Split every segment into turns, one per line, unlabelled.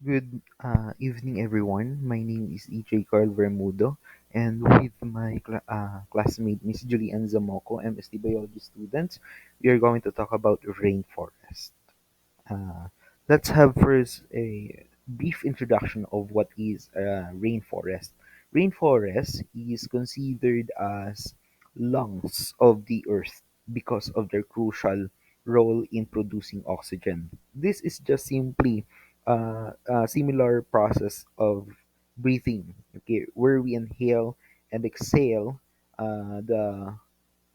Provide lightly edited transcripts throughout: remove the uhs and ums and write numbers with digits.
Good evening, everyone. My name is Ejay Vermudo, and with my classmate, Miss Julian Zamuco, MST Biology students, we are going to talk about rainforest. Uh, let's have first a brief introduction of what is a rainforest. Rainforest is considered as lungs of the earth because of their crucial role in producing oxygen. This is just simply a similar process of breathing, okay, where we inhale and exhale the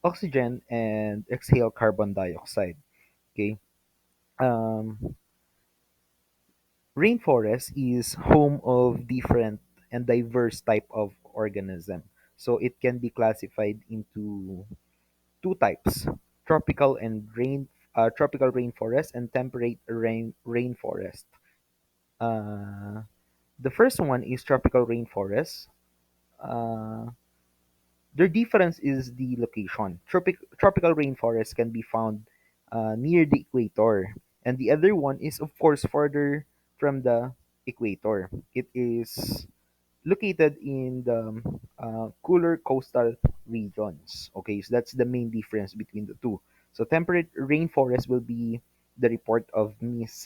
oxygen and exhale carbon dioxide. Okay. Um, Rainforest is home of different and diverse type of organism. So it can be classified into two types: tropical rainforest and temperate rainforest. Uh, the first one is tropical rainforest. Uh, their difference is the location. Tropical rainforest can be found near the equator, and the other one is, of course, further from the equator. It is located in the cooler coastal regions. Okay, so that's the main difference between the two. So temperate rainforest will be the report of Miss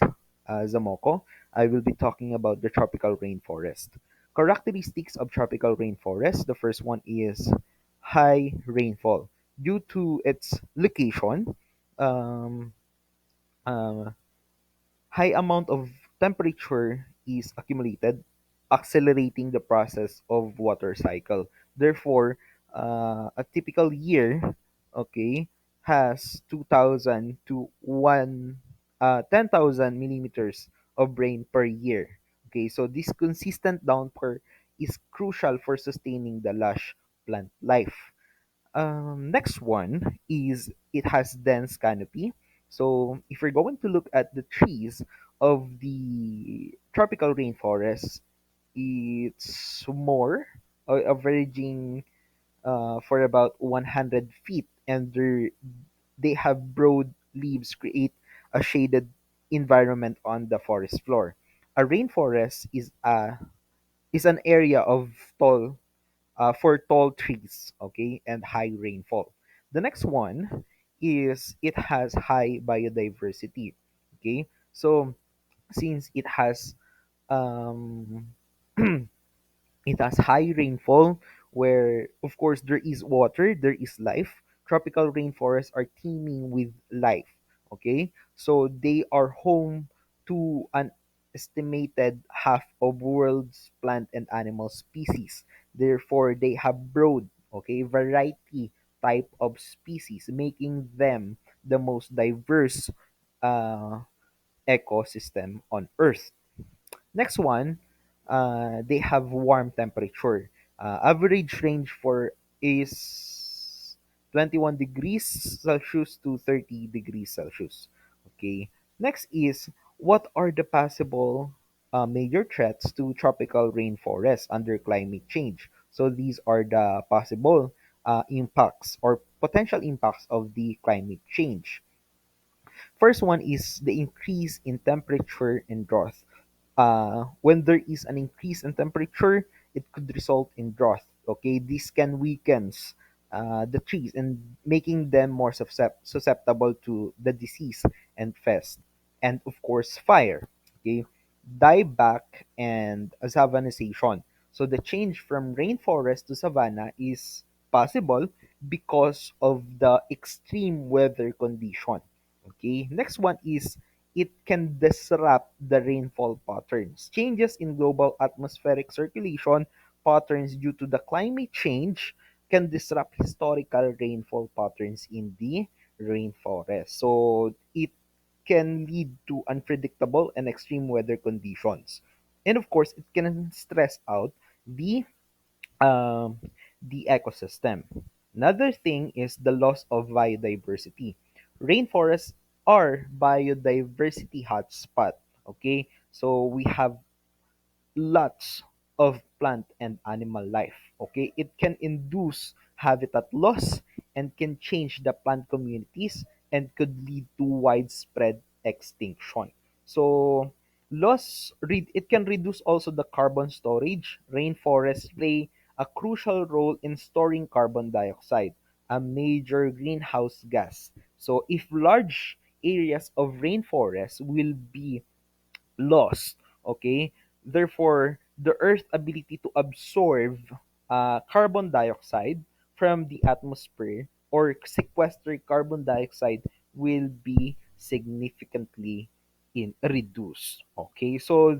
Zamoco. I will be talking about the tropical rainforest. Characteristics of tropical rainforest. The first one is high rainfall. Due to its location, um, uh, high amount of temperature is accumulated, accelerating the process of water cycle. Therefore, a typical year, okay, has 2,000 to 10,000 millimeters of rain per year. Okay, so this consistent downpour is crucial for sustaining the lush plant life. Next one is it has dense canopy. So if you're going to look at the trees of the tropical rainforest, it's more averaging for about 100 feet, and they have broad leaves create a shaded environment on the forest floor. A rainforest is an area of tall for tall trees, okay, and high rainfall. The next one is it has high biodiversity, okay. So since um, it has high rainfall, where of course there is water, there is life. Tropical rainforests are teeming with life. Okay, so they are home to an estimated half of world's plant and animal species. Therefore, they have broad, okay, variety type of species, making them the most diverse uh, ecosystem on Earth. Next one, they have warm temperature. Average range for is 21 degrees Celsius to 30 degrees Celsius. Okay. Next is what are the possible major threats to tropical rainforests under climate change? So these are the possible impacts or potential impacts of the climate change. First one is the increase in temperature and drought. When there is an increase in temperature, it could result in drought. Okay, this can weakens the trees and making them more susceptible to the disease and pest, and of course fire. Okay, dieback and savanization. So the change from rainforest to savanna is possible because of the extreme weather condition. Okay, next one is it can disrupt the rainfall patterns. Changes in global atmospheric circulation patterns due to the climate change can disrupt historical rainfall patterns in the rainforest. So it can lead to unpredictable and extreme weather conditions. And of course, it can stress out the um, the ecosystem. Another thing is the loss of biodiversity. Rainforests are biodiversity hotspot. Okay, so we have lots of plant and animal life. Okay, it can induce habitat loss and can change the plant communities and could lead to widespread extinction. So It can reduce also the carbon storage. Rainforests play a crucial role in storing carbon dioxide, a major greenhouse gas. So if large areas of rainforest will be lost, okay, therefore the Earth's ability to absorb carbon dioxide from the atmosphere or sequester carbon dioxide will be significantly in reduced. Okay, so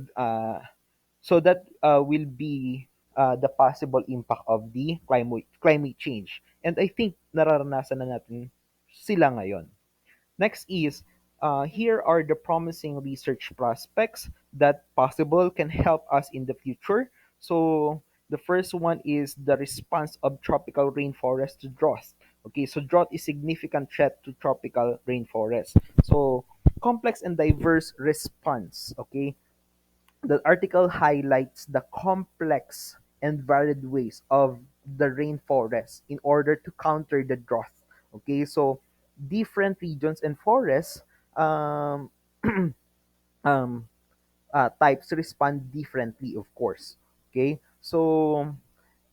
that will be the possible impact of the climate change. And I think nararanasan na natin sila ngayon. Next is, here are the promising research prospects that possible can help us in the future. So the first one is the response of tropical rainforest to drought. Okay, so drought is significant threat to tropical rainforest. So complex and diverse response. Okay, the article highlights the complex and varied ways of the rainforest in order to counter the drought. Okay, so different regions and forests um, um, types respond differently, of course. Okay, so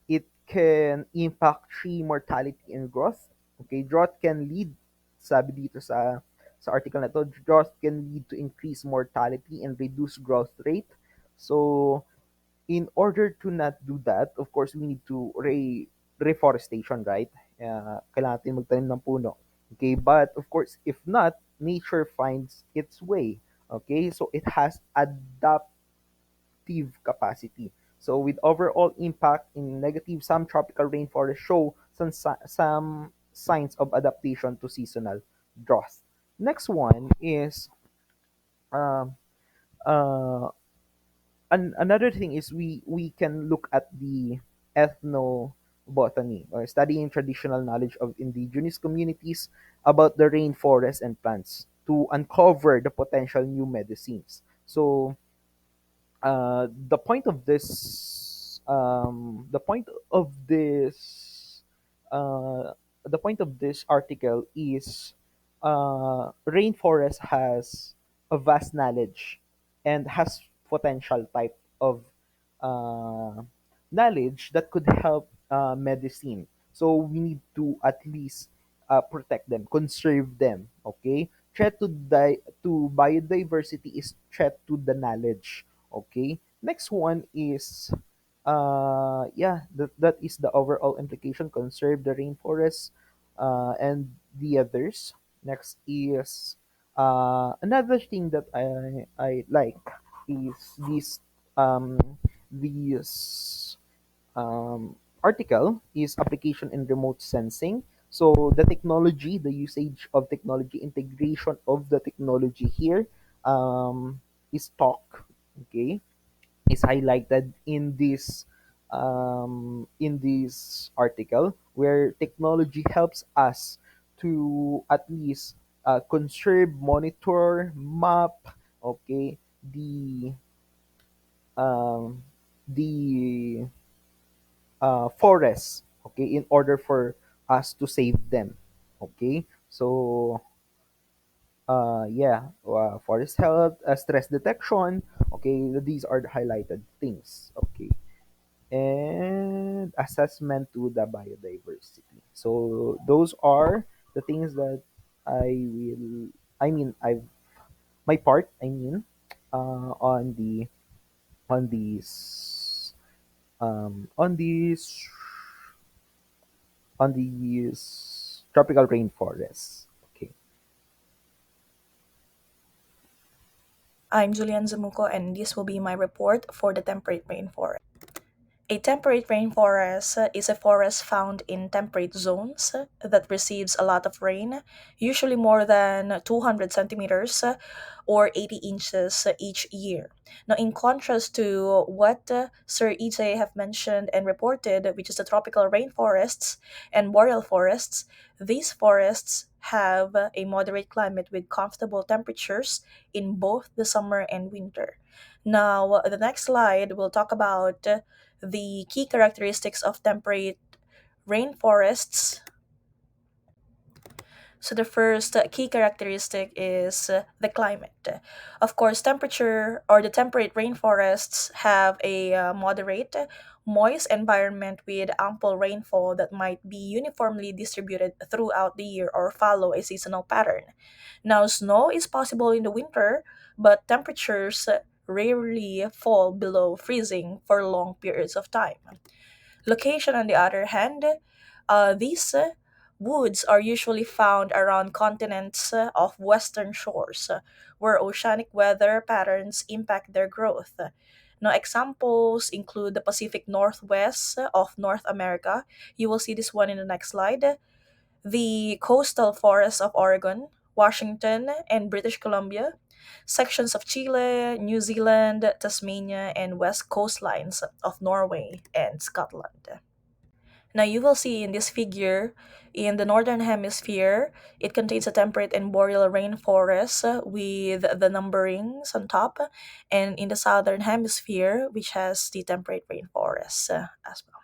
it can impact tree mortality and growth. Okay, drought can lead, sabi dito sa article na to, drought can lead to increased mortality and reduced growth rate. So in order to not do that, of course, we need to reforestation, right? Kailangan natin magtanim ng puno. Okay, but of course, if not, nature finds its way. Okay, so it has adaptive capacity. So with overall impact in negative, some tropical rainforests show some signs of adaptation to seasonal drought. Next one is um, uh, another thing is we can look at the ethnobotany or studying traditional knowledge of indigenous communities about the rainforest and plants to uncover the potential new medicines. So the point of this the point of this article is rainforest has a vast knowledge and has potential type of uh, knowledge that could help medicine. So we need to at least protect them, conserve them. Okay, threat to biodiversity is threat to the knowledge. Okay, next one is yeah, that is the overall implication: conserve the rainforest and the others. Next is another thing that I like is um this article is application in remote sensing. So the usage of technology, integration of the technology here is talk. Okay, is highlighted in this article, where technology helps us to at least conserve, monitor, map, okay, um, the forests, okay, in order for us to save them. Okay, so yeah, forest health, stress detection. Okay, these are the highlighted things. Okay, and assessment to the biodiversity. So those are the things that I will. I mean, I've my part. I mean, on the on these on these on these tropical rainforests. Okay.
I'm Julian Zamuco, and this will be my report for the temperate rainforest. A temperate rainforest is a forest found in temperate zones that receives a lot of rain, usually more than 200 centimeters or 80 inches each year. Now, in contrast to what Sir Ejay have mentioned and reported, which is the tropical rainforests and boreal forests, these forests have a moderate climate with comfortable temperatures in both the summer and winter. Now, the next slide will talk about the key characteristics of temperate rainforests. So the first key characteristic is the climate. Of course, temperature or the temperate rainforests have a moderate, moist environment with ample rainfall that might be uniformly distributed throughout the year or follow a seasonal pattern. Now, snow is possible in the winter, but temperatures rarely fall below freezing for long periods of time. Location, on the other hand, these woods are usually found around continents of western shores, where oceanic weather patterns impact their growth. Now, examples include the Pacific Northwest of North America. You will see this one in the next slide. The coastal forests of Oregon, Washington, and British Columbia, sections of Chile, New Zealand, Tasmania, and west coastlines of Norway and Scotland. Now you will see in this figure, in the northern hemisphere, it contains a temperate and boreal rainforest with the numberings on top, and in the southern hemisphere, which has the temperate rainforest as well.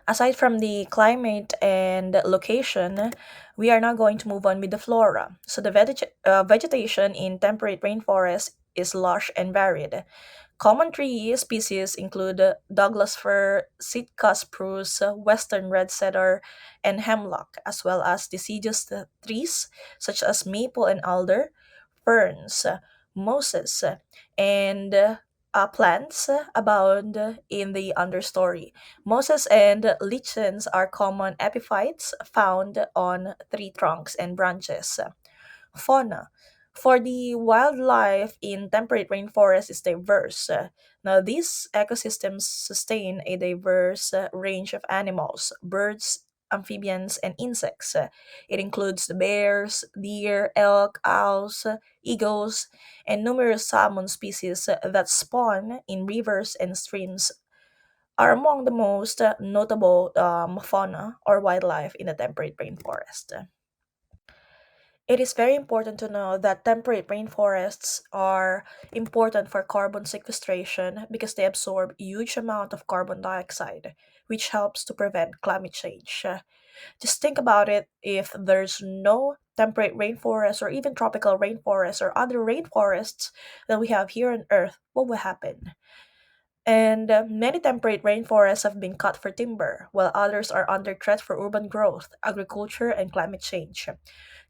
Aside from the climate and location, we are now going to move on with the flora. So the vegetation in temperate rainforest is lush and varied. Common tree species include Douglas fir, Sitka spruce, western red cedar, and hemlock, as well as deciduous trees such as maple and alder, ferns, mosses, and plants abound in the understory. Mosses and lichens are common epiphytes found on tree trunks and branches. Fauna. For the wildlife in temperate rainforest is diverse. Now, these ecosystems sustain a diverse range of animals, birds, amphibians, and insects. It includes the bears, deer, elk, owls, eagles, and numerous salmon species that spawn in rivers and streams are among the most notable fauna or wildlife in the temperate rainforest. It is very important to know that temperate rainforests are important for carbon sequestration because they absorb huge amount of carbon dioxide, which helps to prevent climate change. Just think about it, if there's no temperate rainforest or even tropical rainforests or other rainforests that we have here on Earth, what will happen? And many temperate rainforests have been cut for timber, while others are under threat for urban growth, agriculture, and climate change.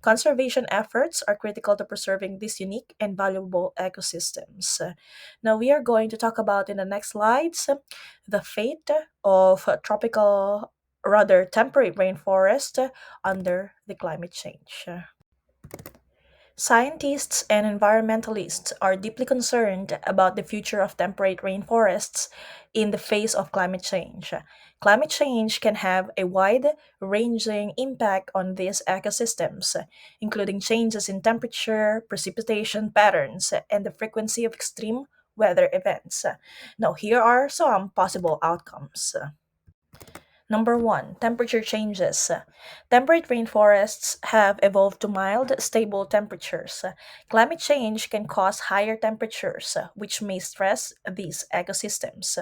Conservation efforts are critical to preserving these unique and valuable ecosystems. Now, we are going to talk about in the next slides the fate of rather temperate rainforest under the climate change. Scientists and environmentalists are deeply concerned about the future of temperate rainforests in the face of climate change. Climate change can have a wide ranging impact on these ecosystems, including changes in temperature, precipitation patterns, and the frequency of extreme weather events. Now, here are some possible outcomes. Number one, temperature changes. Temperate rainforests have evolved to mild, stable temperatures. Climate change can cause higher temperatures, which may stress these ecosystems.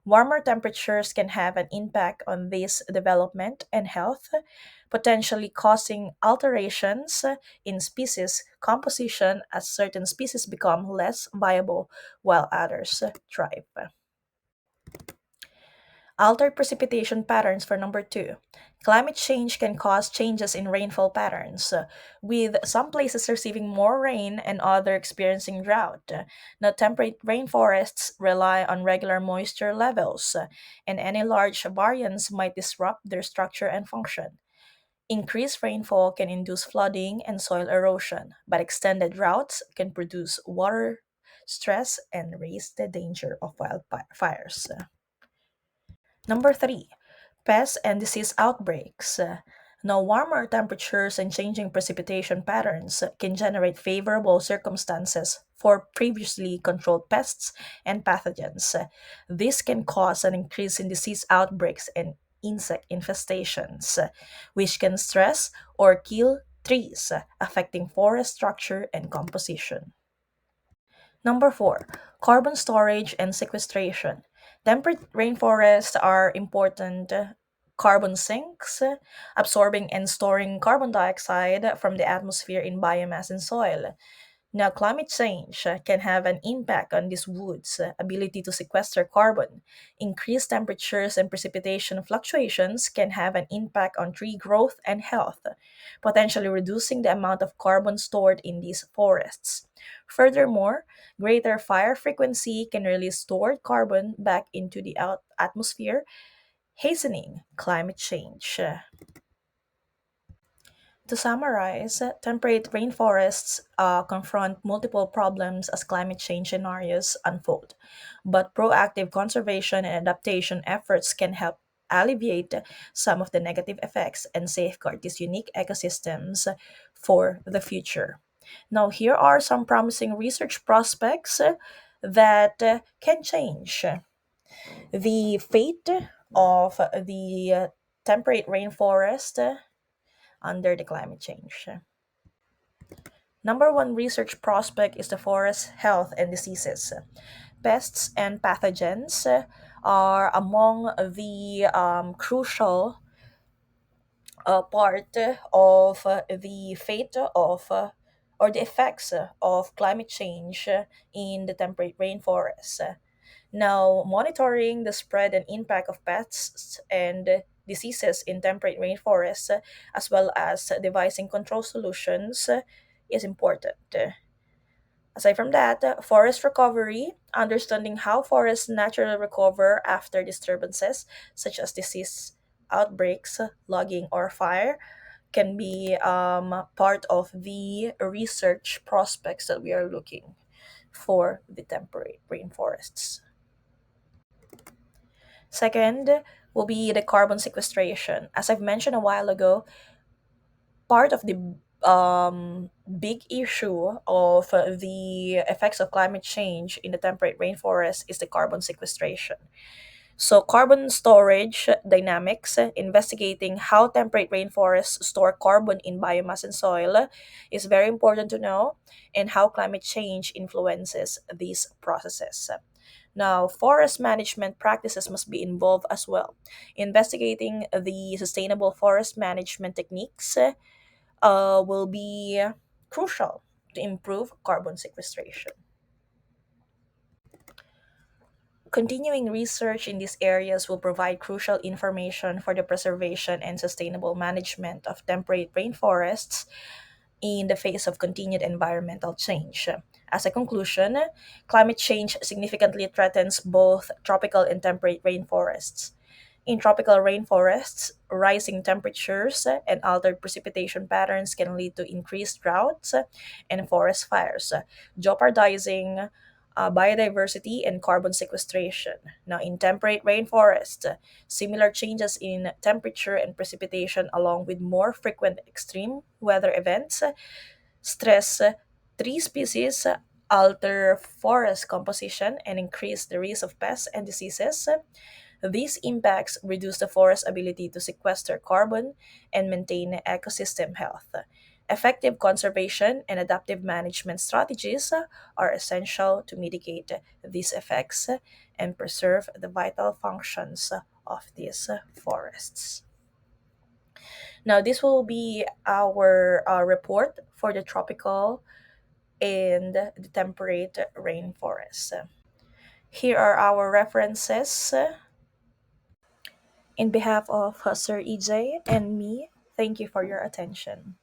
Warmer temperatures can have an impact on this development and health, potentially causing alterations in species composition as certain species become less viable while others thrive. Altered precipitation patterns for number two. Climate change can cause changes in rainfall patterns, with some places receiving more rain and others experiencing drought. Now, temperate rainforests rely on regular moisture levels, and any large variance might disrupt their structure and function. Increased rainfall can induce flooding and soil erosion, but extended droughts can produce water stress and raise the danger of wildfires. Number three, pests and disease outbreaks. Now, warmer temperatures and changing precipitation patterns can generate favorable circumstances for previously controlled pests and pathogens. This can cause an increase in disease outbreaks and insect infestations, which can stress or kill trees, affecting forest structure and composition. Number four, carbon storage and sequestration. Temperate rainforests are important carbon sinks, absorbing and storing carbon dioxide from the atmosphere in biomass and soil. Now, climate change can have an impact on these woods' ability to sequester carbon. Increased temperatures and precipitation fluctuations can have an impact on tree growth and health, potentially reducing the amount of carbon stored in these forests. Furthermore, greater fire frequency can release stored carbon back into the atmosphere, hastening climate change. To summarize, temperate rainforests confront multiple problems as climate change scenarios unfold, but proactive conservation and adaptation efforts can help alleviate some of the negative effects and safeguard these unique ecosystems for the future. Now, here are some promising research prospects that can change the fate of the temperate rainforest under the climate change. Number one research prospect is the forest health and diseases. Pests and pathogens are among the crucial part of the fate of or the effects of climate change in the temperate rainforest. Now, monitoring the spread and impact of pests and diseases in temperate rainforests, as well as devising control solutions, is important. Aside from that, forest recovery, understanding how forests naturally recover after disturbances such as disease outbreaks, logging, or fire, can be part of the research prospects that we are looking for the temperate rainforests. Second will be the carbon sequestration. As I've mentioned a while ago, part of the big issue of the effects of climate change in the temperate rainforest is the carbon sequestration. So, carbon storage dynamics, investigating how temperate rainforests store carbon in biomass and soil, is very important to know, and how climate change influences these processes. Now, forest management practices must be involved as well. Investigating the sustainable forest management techniques will be crucial to improve carbon sequestration. Continuing research in these areas will provide crucial information for the preservation and sustainable management of temperate rainforests in the face of continued environmental change. As a conclusion, climate change significantly threatens both tropical and temperate rainforests. In tropical rainforests, rising temperatures and altered precipitation patterns can lead to increased droughts and forest fires, jeopardizing biodiversity and carbon sequestration. Now, in temperate rainforests, similar changes in temperature and precipitation, along with more frequent extreme weather events, stress tree species, alter forest composition, and increase the risk of pests and diseases. These impacts reduce the forest's ability to sequester carbon and maintain ecosystem health. Effective conservation and adaptive management strategies are essential to mitigate these effects and preserve the vital functions of these forests. Now, this will be our report for the tropical and the temperate rainforest. Here are our references. In behalf of Sir Ejay and me, thank you for your attention.